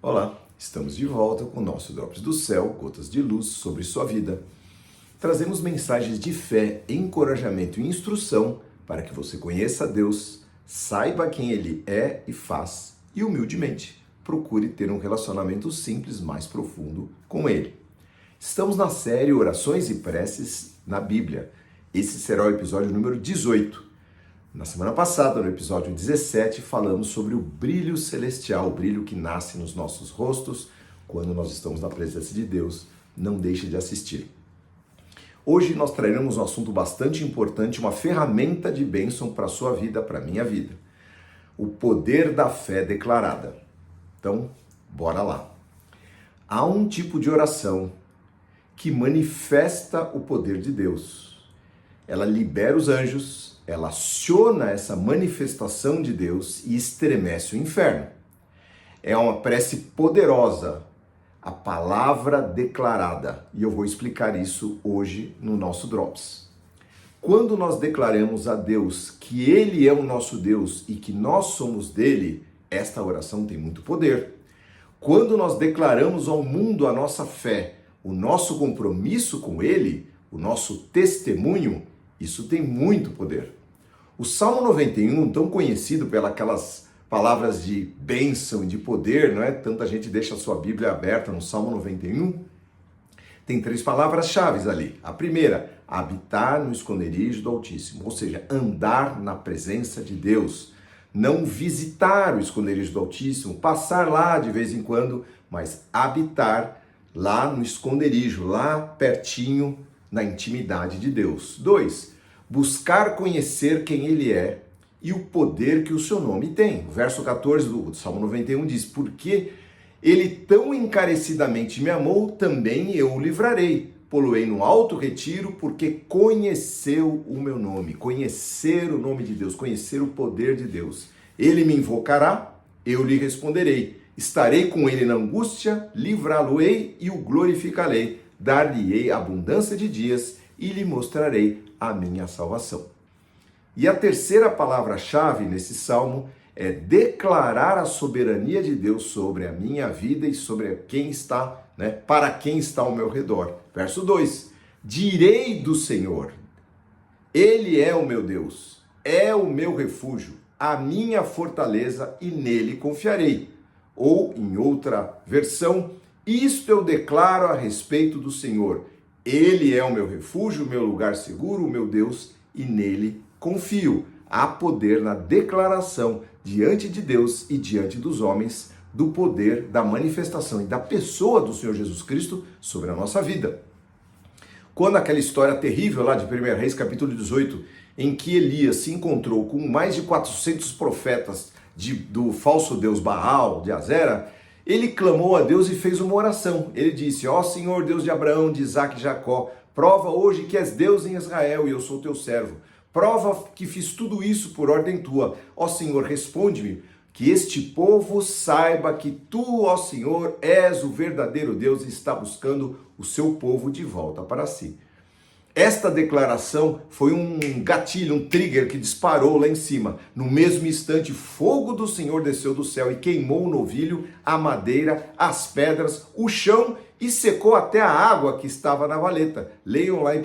Olá, estamos de volta com o nosso Drops do Céu, gotas de luz sobre sua vida. Trazemos mensagens de fé, encorajamento e instrução para que você conheça Deus, saiba quem Ele é e faz e, humildemente, procure ter um relacionamento simples mais profundo com Ele. Estamos na série Orações e Preces na Bíblia. Esse será o episódio número 18. Na semana passada, no episódio 17, falamos sobre o brilho celestial, o brilho que nasce nos nossos rostos quando nós estamos na presença de Deus. Não deixe de assistir. Hoje nós traremos um assunto bastante importante, uma ferramenta de bênção para a sua vida, para a minha vida. O poder da fé declarada. Então, bora lá. Há um tipo de oração que manifesta o poder de Deus. Ela libera os anjos, ela aciona essa manifestação de Deus e estremece o inferno. É uma prece poderosa, a palavra declarada. E eu vou explicar isso hoje no nosso Drops. Quando nós declaramos a Deus que Ele é o nosso Deus e que nós somos dele, esta oração tem muito poder. Quando nós declaramos ao mundo a nossa fé, o nosso compromisso com Ele, o nosso testemunho, isso tem muito poder. O Salmo 91, tão conhecido pelas aquelas palavras de bênção e de poder, não é? Tanta gente deixa a sua Bíblia aberta no Salmo 91. Tem 3 palavras-chave ali. A primeira, habitar no esconderijo do Altíssimo, ou seja, andar na presença de Deus. Não visitar o esconderijo do Altíssimo, passar lá de vez em quando, mas habitar lá no esconderijo, lá pertinho, na intimidade de Deus. 2, buscar conhecer quem Ele é e o poder que o seu nome tem. O verso 14 do Salmo 91 diz, porque Ele tão encarecidamente me amou, também eu o livrarei. Poloei no alto retiro, porque conheceu o meu nome. Conhecer o nome de Deus, conhecer o poder de Deus. Ele me invocará, eu lhe responderei. Estarei com ele na angústia, livrá-lo-ei e o glorificarei. Dar-lhe-ei abundância de dias e lhe mostrarei a minha salvação. E a terceira palavra-chave nesse salmo é declarar a soberania de Deus sobre a minha vida e sobre quem está, para quem está ao meu redor. Verso 2, direi do Senhor, Ele é o meu Deus, é o meu refúgio, a minha fortaleza e nele confiarei. Ou, em outra versão, isto eu declaro a respeito do Senhor. Ele é o meu refúgio, o meu lugar seguro, o meu Deus, e nele confio. Há poder na declaração diante de Deus e diante dos homens do poder da manifestação e da pessoa do Senhor Jesus Cristo sobre a nossa vida. Quando aquela história terrível lá de 1 Reis, capítulo 18, em que Elias se encontrou com mais de 400 profetas do falso deus Baal, de Azera, ele clamou a Deus e fez uma oração. Ele disse, ó Senhor, Deus de Abraão, de Isaac e Jacó, prova hoje que és Deus em Israel e eu sou teu servo. Prova que fiz tudo isso por ordem tua. Ó Senhor, responde-me, que este povo saiba que tu, ó Senhor, és o verdadeiro Deus e está buscando o seu povo de volta para si. Esta declaração foi um gatilho, um trigger que disparou lá em cima. No mesmo instante, fogo do Senhor desceu do céu e queimou o novilho, a madeira, as pedras, o chão e secou até a água que estava na valeta. Leiam lá em 1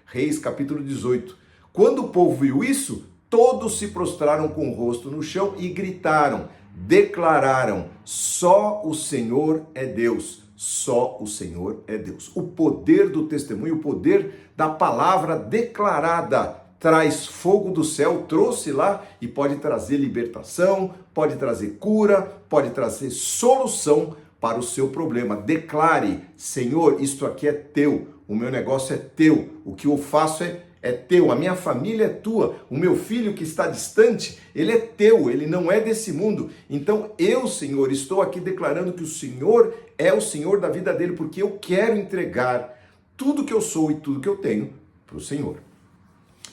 Reis, capítulo 18. Quando o povo viu isso, todos se prostraram com o rosto no chão e gritaram, declararam, só o Senhor é Deus. Só o Senhor é Deus. O poder do testemunho, o poder da palavra declarada traz fogo do céu, trouxe lá e pode trazer libertação, pode trazer cura, pode trazer solução para o seu problema. Declare, Senhor, isto aqui é teu, o meu negócio é teu, o que eu faço é teu, a minha família é tua, o meu filho que está distante, ele é teu, ele não é desse mundo. Então eu, Senhor, estou aqui declarando que o Senhor é o Senhor da vida dele, porque eu quero entregar tudo que eu sou e tudo que eu tenho para o Senhor.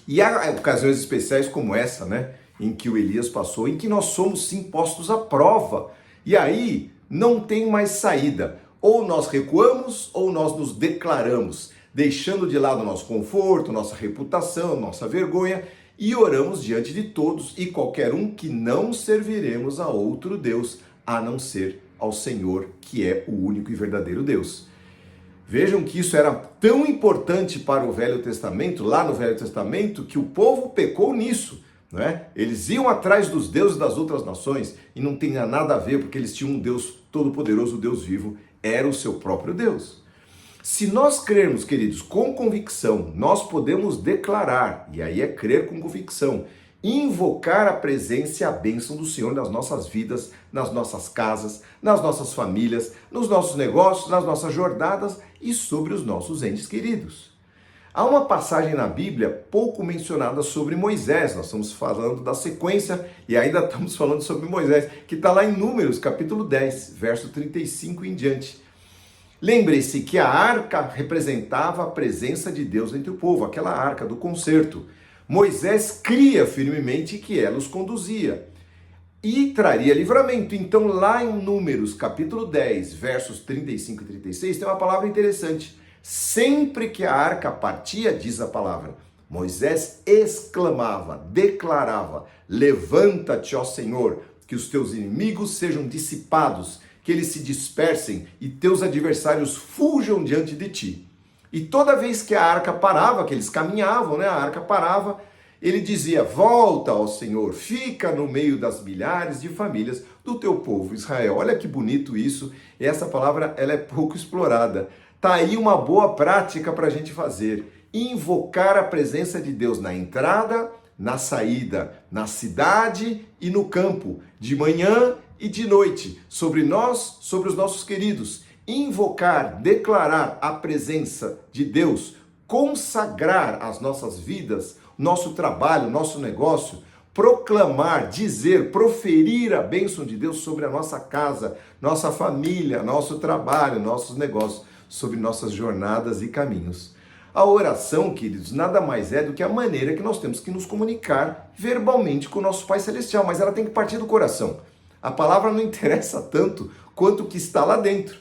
E há ocasiões especiais como essa, em que o Elias passou, em que nós somos sim postos à prova. E aí não tem mais saída. Ou nós recuamos ou nós nos declaramos, deixando de lado nosso conforto, nossa reputação, nossa vergonha, e oramos diante de todos e qualquer um que não serviremos a outro Deus, a não ser ao Senhor, que é o único e verdadeiro Deus. Vejam que isso era tão importante para o Velho Testamento, lá no Velho Testamento, que o povo pecou nisso, não é? Eles iam atrás dos deuses das outras nações e não tinha nada a ver, porque eles tinham um Deus todo-poderoso, o Deus vivo, era o seu próprio Deus. Se nós crermos, queridos, com convicção, nós podemos declarar, e aí é crer com convicção, invocar a presença e a bênção do Senhor nas nossas vidas, nas nossas casas, nas nossas famílias, nos nossos negócios, nas nossas jornadas e sobre os nossos entes queridos. Há uma passagem na Bíblia pouco mencionada sobre Moisés, nós estamos falando da sequência e ainda estamos falando sobre Moisés, que está lá em Números, capítulo 10, verso 35 em diante. Lembre-se que a arca representava a presença de Deus entre o povo, aquela arca do concerto. Moisés cria firmemente que ela os conduzia e traria livramento. Então, lá em Números, capítulo 10, versos 35 e 36, tem uma palavra interessante. Sempre que a arca partia, diz a palavra, Moisés exclamava, declarava, levanta-te, ó Senhor, que os teus inimigos sejam dissipados, que eles se dispersem e teus adversários fujam diante de ti. E toda vez que a arca parava, que eles caminhavam, né? A arca parava, ele dizia, volta, ó Senhor, fica no meio das milhares de famílias do teu povo Israel. Olha que bonito isso, e essa palavra ela é pouco explorada. Tá aí uma boa prática para a gente fazer, invocar a presença de Deus na entrada, na saída, na cidade e no campo, de manhã e de noite, sobre nós, sobre os nossos queridos, invocar, declarar a presença de Deus, consagrar as nossas vidas, nosso trabalho, nosso negócio, proclamar, dizer, proferir a bênção de Deus sobre a nossa casa, nossa família, nosso trabalho, nossos negócios, sobre nossas jornadas e caminhos. A oração, queridos, nada mais é do que a maneira que nós temos que nos comunicar verbalmente com o nosso Pai Celestial, mas ela tem que partir do coração. A palavra não interessa tanto quanto o que está lá dentro.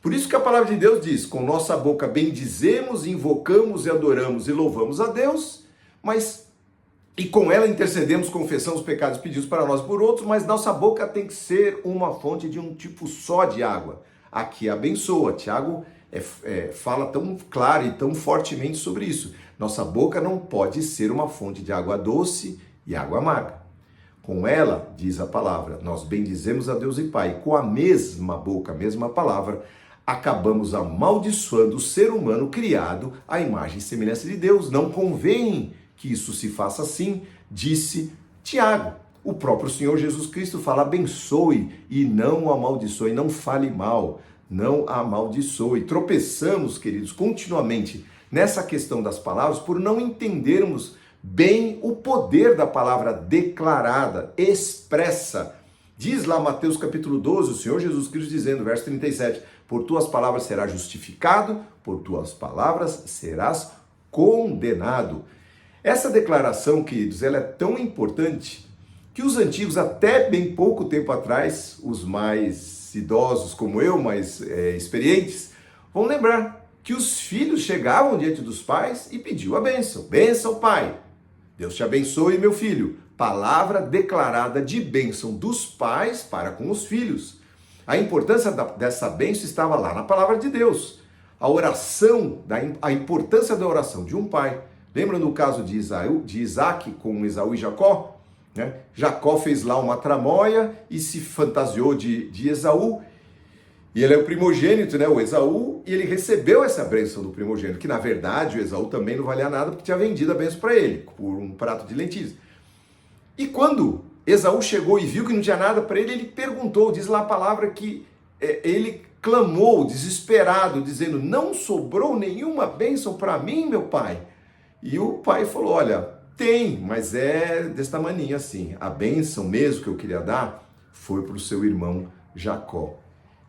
Por isso que a palavra de Deus diz, com nossa boca bendizemos, invocamos e adoramos e louvamos a Deus, e com ela intercedemos, confessamos os pecados pedidos para nós por outros, mas nossa boca tem que ser uma fonte de um tipo só de água. Aqui abençoa. Tiago fala tão claro e tão fortemente sobre isso. Nossa boca não pode ser uma fonte de água doce e água amarga. Com ela, diz a palavra, nós bendizemos a Deus e Pai. Com a mesma boca, a mesma palavra, acabamos amaldiçoando o ser humano criado à imagem e semelhança de Deus. Não convém que isso se faça assim, disse Tiago. O próprio Senhor Jesus Cristo fala, abençoe e não amaldiçoe, não fale mal, não amaldiçoe. Tropeçamos, queridos, continuamente nessa questão das palavras por não entendermos bem o poder da palavra declarada, expressa. Diz lá Mateus capítulo 12, o Senhor Jesus Cristo dizendo, verso 37, por tuas palavras serás justificado, por tuas palavras serás condenado. Essa declaração, queridos, ela é tão importante que os antigos, até bem pouco tempo atrás, os mais idosos como eu, mais experientes, vão lembrar que os filhos chegavam diante dos pais e pediam a bênção. Bênção, pai. Deus te abençoe, meu filho. Palavra declarada de bênção dos pais para com os filhos. A importância dessa bênção estava lá na palavra de Deus. A importância da oração de um pai. Lembra no caso de Isaac com Esaú e Jacó? Né? Jacó fez lá uma tramóia e se fantasiou de Esaú. E ele é o primogênito, né? O Esaú, e ele recebeu essa bênção do primogênito, que na verdade o Esaú também não valia nada porque tinha vendido a bênção para ele, por um prato de lentilhas. E quando Esaú chegou e viu que não tinha nada para ele, ele perguntou, diz lá a palavra que ele clamou desesperado, dizendo, não sobrou nenhuma bênção para mim, meu pai? E o pai falou, olha, tem, mas é desta maninha assim, a bênção mesmo que eu queria dar foi para o seu irmão Jacó.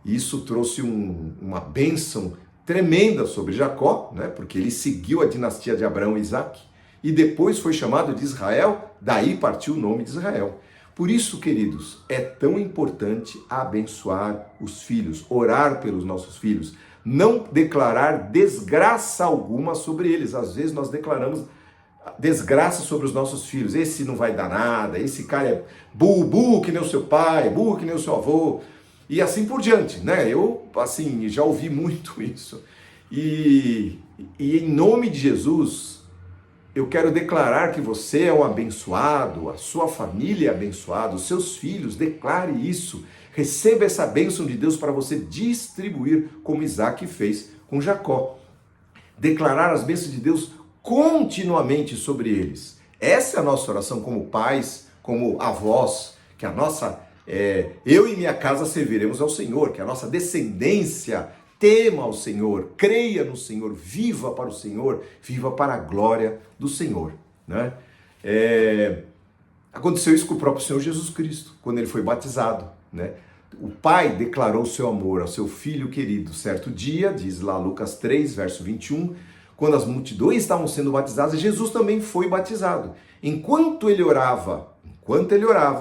Isso trouxe uma bênção tremenda sobre Jacó, né? Porque ele seguiu a dinastia de Abraão e Isaac, e depois foi chamado de Israel, daí partiu o nome de Israel. Por isso, queridos, é tão importante abençoar os filhos, orar pelos nossos filhos, não declarar desgraça alguma sobre eles. Às vezes nós declaramos desgraça sobre os nossos filhos, esse não vai dar nada, esse cara é burro que nem o seu pai, burro que nem o seu avô. E assim por diante, né? Eu, assim, já ouvi muito isso. E em nome de Jesus, eu quero declarar que você é um abençoado, a sua família é abençoada, os seus filhos, declare isso. Receba essa bênção de Deus para você distribuir, como Isaac fez com Jacó. Declarar as bênçãos de Deus continuamente sobre eles. Essa é a nossa oração como pais, como avós, que a nossa, eu e minha casa serviremos ao Senhor, que a nossa descendência tema ao Senhor, creia no Senhor, viva para o Senhor, viva para a glória do Senhor, né? Aconteceu isso com o próprio Senhor Jesus Cristo, quando ele foi batizado, né? O Pai declarou seu amor ao seu Filho querido. Certo dia, diz lá Lucas 3, verso 21, quando as multidões estavam sendo batizadas, Jesus também foi batizado. Enquanto ele orava,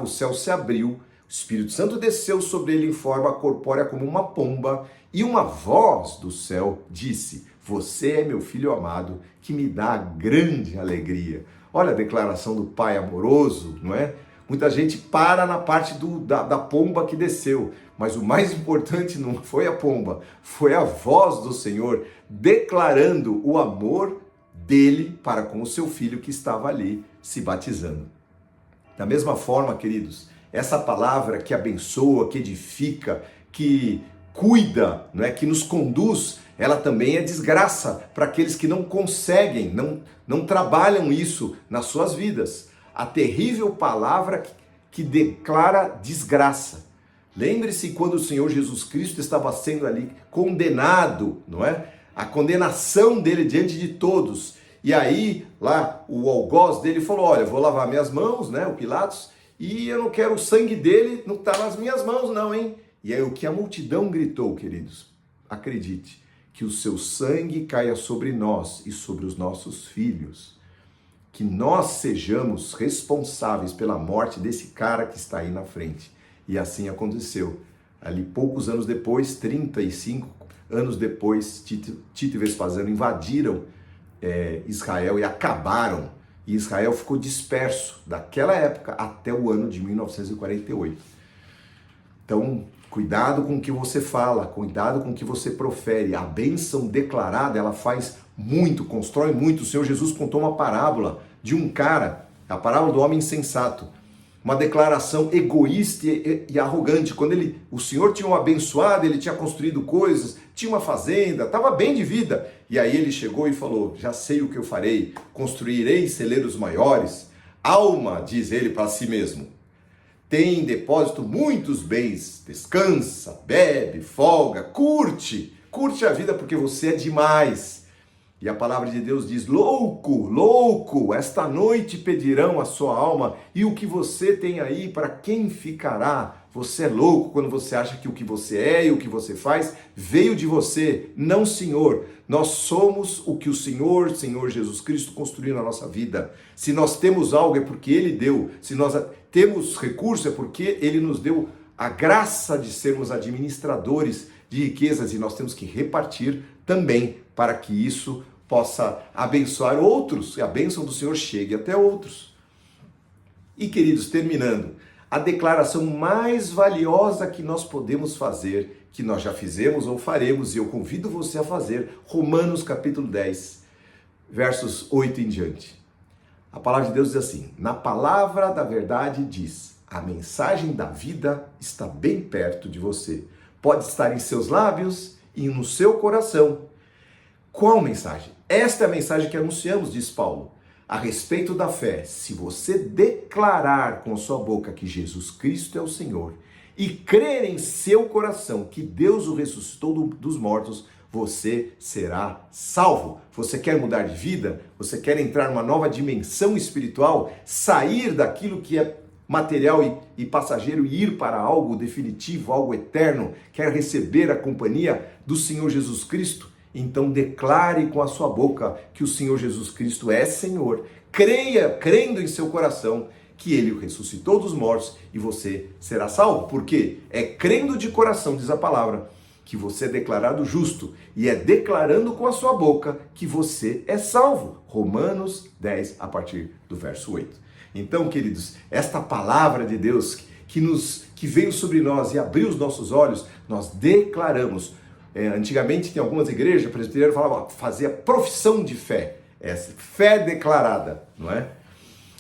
o céu se abriu, o Espírito Santo desceu sobre ele em forma corpórea como uma pomba, e uma voz do céu disse: você é meu Filho amado, que me dá grande alegria. Olha a declaração do Pai amoroso, não é? Muita gente para na parte da pomba que desceu, mas o mais importante não foi a pomba, foi a voz do Senhor declarando o amor dele para com o seu filho que estava ali se batizando. Da mesma forma, queridos, essa palavra que abençoa, que edifica, que cuida, não é, que nos conduz, ela também é desgraça para aqueles que não conseguem, não trabalham isso nas suas vidas. A terrível palavra que declara desgraça. Lembre-se quando o Senhor Jesus Cristo estava sendo ali condenado, não é? A condenação dele diante de todos. E aí, lá, o algoz dele falou: olha, vou lavar minhas mãos, né, o Pilatos, e eu não quero o sangue dele, não está nas minhas mãos não, hein? E aí o que a multidão gritou, queridos, acredite, que o seu sangue caia sobre nós e sobre os nossos filhos. Que nós sejamos responsáveis pela morte desse cara que está aí na frente. E assim aconteceu. Ali poucos anos depois, 35 anos depois, Tito e Vespasiano invadiram Israel e acabaram. E Israel ficou disperso daquela época até o ano de 1948. Então, cuidado com o que você fala, cuidado com o que você profere. A bênção declarada, ela faz muito, constrói muito. O Senhor Jesus contou uma parábola de um cara, a parábola do homem insensato, uma declaração egoísta e arrogante. Quando o Senhor tinha o abençoado, ele tinha construído coisas, tinha uma fazenda, estava bem de vida. E aí ele chegou e falou: já sei o que eu farei, construirei celeiros maiores. Alma, diz ele para si mesmo, tem em depósito muitos bens, descansa, bebe, folga, curte a vida porque você é demais. E a palavra de Deus diz: louco, louco, esta noite pedirão a sua alma, e o que você tem aí, para quem ficará? Você é louco quando você acha que o que você é e o que você faz veio de você. Não, Senhor. Nós somos o que o Senhor Jesus Cristo construiu na nossa vida. Se nós temos algo é porque Ele deu. Se nós temos recurso é porque Ele nos deu a graça de sermos administradores de riquezas, e nós temos que repartir também para que isso possa abençoar outros, e a bênção do Senhor chegue até outros. E, queridos, terminando, a declaração mais valiosa que nós podemos fazer, que nós já fizemos ou faremos, e eu convido você a fazer, Romanos capítulo 10, versos 8 em diante. A palavra de Deus diz assim: na palavra da verdade diz, a mensagem da vida está bem perto de você. Pode estar em seus lábios e no seu coração. Qual mensagem? Esta é a mensagem que anunciamos, diz Paulo, a respeito da fé. Se você declarar com a sua boca que Jesus Cristo é o Senhor e crer em seu coração que Deus o ressuscitou dos mortos, você será salvo. Você quer mudar de vida? Você quer entrar numa nova dimensão espiritual? Sair daquilo que é material e passageiro e ir para algo definitivo, algo eterno? Quer receber a companhia do Senhor Jesus Cristo? Então declare com a sua boca que o Senhor Jesus Cristo é Senhor. Creia, crendo em seu coração, que Ele o ressuscitou dos mortos e você será salvo. Porque é crendo de coração, diz a palavra, que você é declarado justo. E é declarando com a sua boca que você é salvo. Romanos 10, a partir do verso 8. Então, queridos, esta palavra de Deus que que veio sobre nós e abriu os nossos olhos, nós declaramos. Antigamente tem algumas igrejas, o presbiteriano falava, fazia profissão de fé, fé declarada, não é?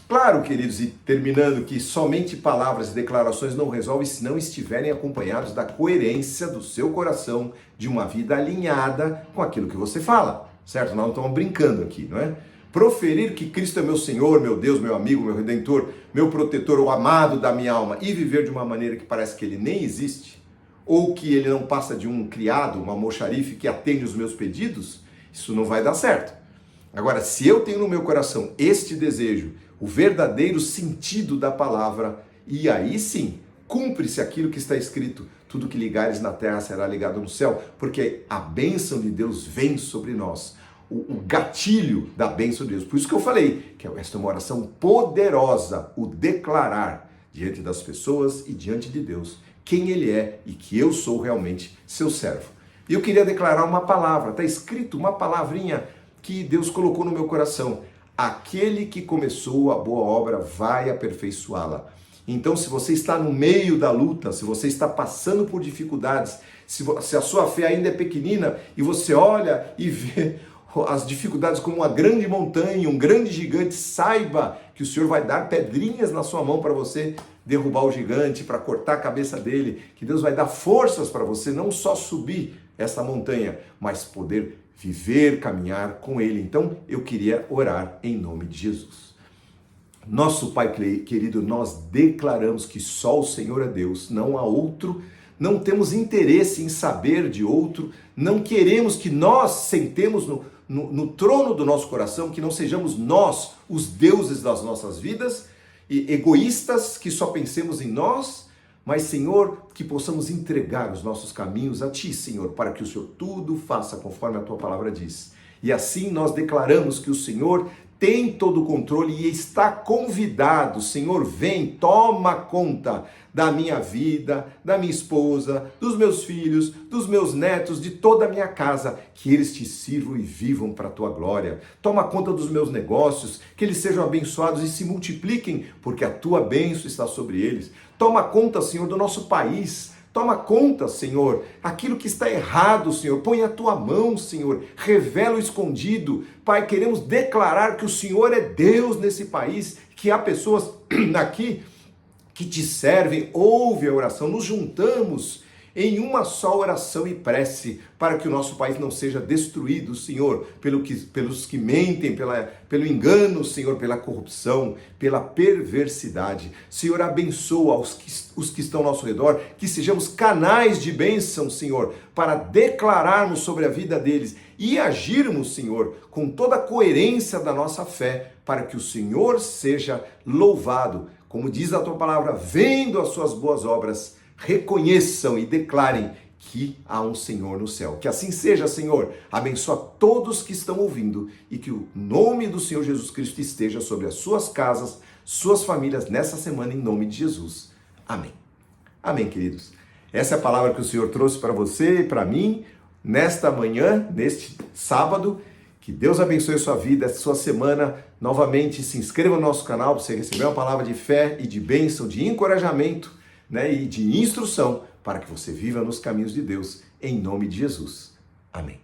Claro, queridos, e terminando, que somente palavras e declarações não resolvem se não estiverem acompanhados da coerência do seu coração, de uma vida alinhada com aquilo que você fala, certo? Nós não estamos brincando aqui, não é? Proferir que Cristo é meu Senhor, meu Deus, meu amigo, meu Redentor, meu protetor, o amado da minha alma, e viver de uma maneira que parece que ele nem existe, ou que ele não passa de um criado, uma almoxarife que atende os meus pedidos, isso não vai dar certo. Agora, se eu tenho no meu coração este desejo, o verdadeiro sentido da palavra, e aí sim, cumpre-se aquilo que está escrito, tudo que ligares na terra será ligado no céu, porque a bênção de Deus vem sobre nós, o gatilho da bênção de Deus. Por isso que eu falei que esta é uma oração poderosa, o declarar diante das pessoas e diante de Deus quem Ele é e que eu sou realmente seu servo. E eu queria declarar uma palavra, está escrito uma palavrinha que Deus colocou no meu coração. Aquele que começou a boa obra vai aperfeiçoá-la. Então, se você está no meio da luta, se você está passando por dificuldades, se a sua fé ainda é pequenina e você olha e vê as dificuldades como uma grande montanha, um grande gigante, saiba que o Senhor vai dar pedrinhas na sua mão para você derrubar o gigante, para cortar a cabeça dele, que Deus vai dar forças para você não só subir essa montanha, mas poder viver, caminhar com Ele. Então, eu queria orar em nome de Jesus. Nosso Pai querido, nós declaramos que só o Senhor é Deus, não há outro, não temos interesse em saber de outro, não queremos que nós sentemos no trono do nosso coração, que não sejamos nós os deuses das nossas vidas, e egoístas, que só pensemos em nós, mas, Senhor, que possamos entregar os nossos caminhos a Ti, Senhor, para que o Senhor tudo faça conforme a Tua palavra diz. E assim nós declaramos que o Senhor tem todo o controle e está convidado. Senhor, vem, toma conta da minha vida, da minha esposa, dos meus filhos, dos meus netos, de toda a minha casa, que eles Te sirvam e vivam para a Tua glória. Toma conta dos meus negócios, que eles sejam abençoados e se multipliquem, porque a Tua bênção está sobre eles. Toma conta, Senhor, do nosso país. Toma conta, Senhor, aquilo que está errado, Senhor. Põe a Tua mão, Senhor. Revela o escondido. Pai, queremos declarar que o Senhor é Deus nesse país, que há pessoas aqui que Te servem. Ouve a oração. Nos juntamos em uma só oração e prece, para que o nosso país não seja destruído, Senhor, pelos que mentem, pelo engano, Senhor, pela corrupção, pela perversidade. Senhor, abençoa os que estão ao nosso redor, que sejamos canais de bênção, Senhor, para declararmos sobre a vida deles e agirmos, Senhor, com toda a coerência da nossa fé, para que o Senhor seja louvado. Como diz a Tua palavra, vendo as Suas boas obras, reconheçam e declarem que há um Senhor no céu. Que assim seja, Senhor. Abençoa todos que estão ouvindo e que o nome do Senhor Jesus Cristo esteja sobre as suas casas, suas famílias nessa semana, em nome de Jesus. Amém. Amém, queridos. Essa é a palavra que o Senhor trouxe para você e para mim nesta manhã, neste sábado. Que Deus abençoe a sua vida, a sua semana. Novamente, se inscreva no nosso canal para você receber uma palavra de fé e de bênção, de encorajamento, e de instrução para que você viva nos caminhos de Deus, em nome de Jesus. Amém.